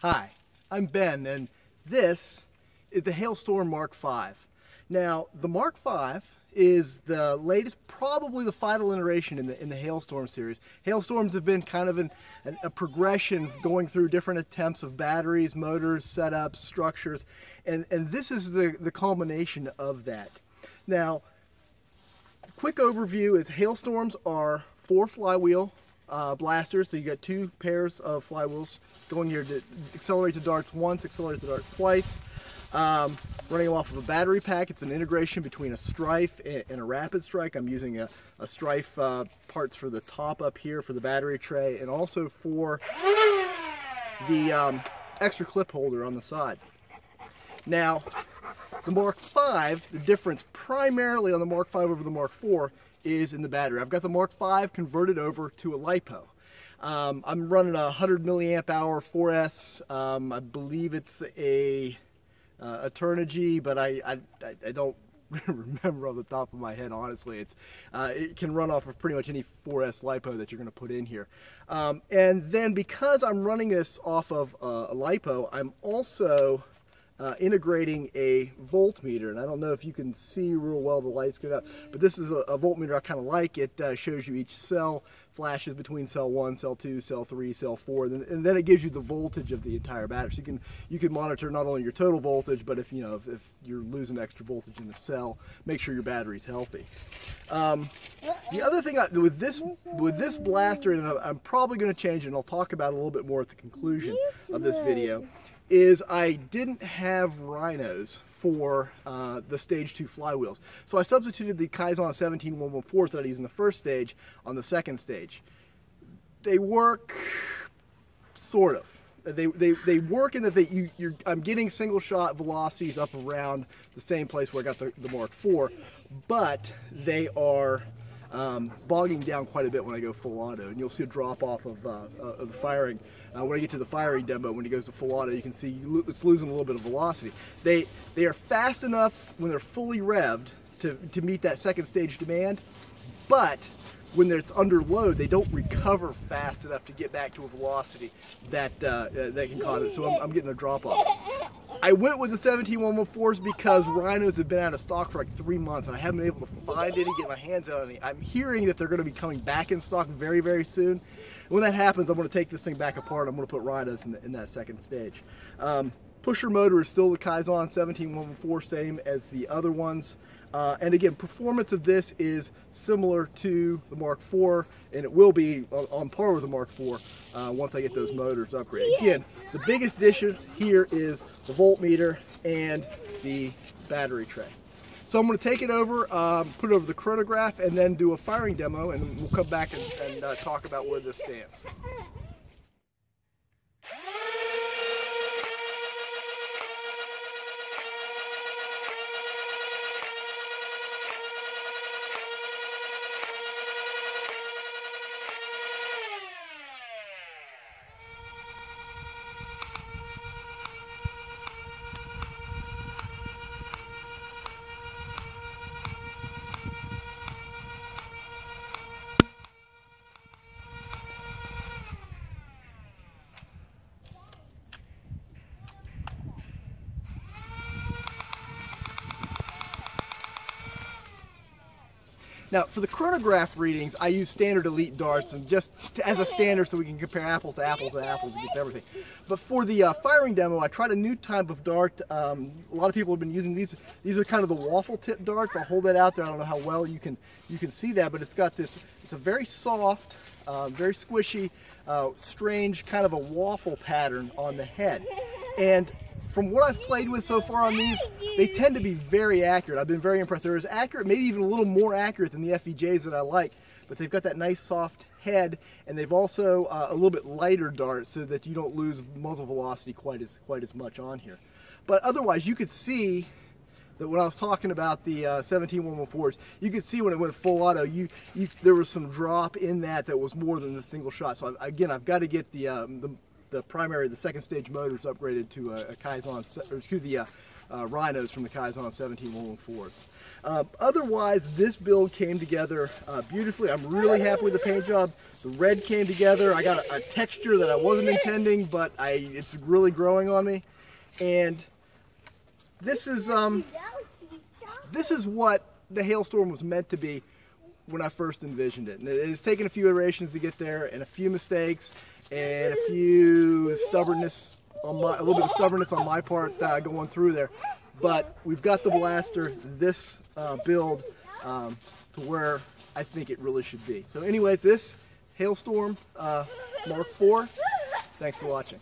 Hi, I'm Ben, and this is the Hailstorm Mk.5. Now, the Mk.5 is the latest, probably the final iteration in the Hailstorm series. Hailstorms have been kind of a progression going through different attempts of batteries, motors, setups, structures, and this is the culmination of that. Now, quick overview is Hailstorms are 4 flywheel blasters, so you got 2 pairs of flywheels going here to accelerate the darts once, accelerate the darts twice. Running off of a battery pack. It's an integration between a Strife and a Rapidstrike. I'm using a Strife parts for the top up here for the battery tray, and also for the extra clip holder on the side. Now, the Mk.5, the difference primarily on the Mk.5 over the Mk.4 is in the battery. I've got the Mk.5 converted over to a Lipo. I'm running a 100 milliamp hour 4S. I believe it's a Turnigy, but I don't remember off the top of my head, honestly. It can run off of pretty much any 4S Lipo that you're going to put in here. And then because I'm running this off of a Lipo, I'm also integrating a voltmeter, and I don't know if you can see real well, the lights get up, but this is a voltmeter I kind of like. It shows you each cell, flashes between cell 1, cell 2, cell 3, cell 4, and then it gives you the voltage of the entire battery. So you can monitor not only your total voltage, but if you're losing extra voltage in the cell, make sure your battery's healthy. The other thing with this blaster, and I'm probably going to change it, and I'll talk about it a little bit more at the conclusion of this video, is I didn't have Rhinos for the stage 2 flywheels. So I substituted the Kysan 17114s that I used in the first stage on the second stage. They work, sort of. They work in that I'm getting single shot velocities up around the same place where I got the Mk.4, but they are bogging down quite a bit when I go full auto, and you'll see a drop off of the firing. When I get to the firing demo, when it goes to full auto, you can see it's losing a little bit of velocity. They are fast enough when they're fully revved to meet that second stage demand, but when it's under load, they don't recover fast enough to get back to a velocity that can cause it. So I'm getting a drop off. I went with the 17114s because Rhinos have been out of stock for like 3 months, and I haven't been able to find any, get my hands on any. I'm hearing that they're going to be coming back in stock very, very soon. And when that happens, I'm going to take this thing back apart. I'm going to put Rhinos in that second stage. Pusher motor is still the Kysan 17114, same as the other ones. And again, performance of this is similar to the Mk.4, and it will be on par with the Mk.4 once I get those motors upgraded. Again, the biggest issue here is the voltmeter and the battery tray. So I'm going to take it over, put it over the chronograph, and then do a firing demo, and we'll come back and talk about where this stands. Now, for the chronograph readings, I use standard elite darts, and just as a standard so we can compare apples to apples to apples against everything. But for the firing demo, I tried a new type of dart. A lot of people have been using these. These are kind of the waffle tip darts. I'll hold that out there. I don't know how well you can see that, but it's got this, it's a very soft, very squishy, strange kind of a waffle pattern on the head. And from what I've played with so far on these, they tend to be very accurate. I've been very impressed. They're as accurate, maybe even a little more accurate than the FEJs that I like, but they've got that nice soft head, and they've also a little bit lighter dart so that you don't lose muzzle velocity quite as much on here. But otherwise, you could see that when I was talking about the 17114s, you could see when it went full auto, there was some drop in that was more than the single shot. So again, I've got to get the the second stage motors upgraded to a Kysan, or to the Rhinos from the Kysan 17114s. Otherwise, this build came together beautifully. I'm really happy with the paint job. The red came together. I got a texture that I wasn't intending, but it's really growing on me. And this is what the Hailstorm was meant to be when I first envisioned it. And it has taken a few iterations to get there, and a few mistakes, and a few stubbornness on a little bit of stubbornness on my part going through there. But we've got the blaster, this build, to where I think it really should be. So anyways, this Hailstorm Mark 4, thanks for watching.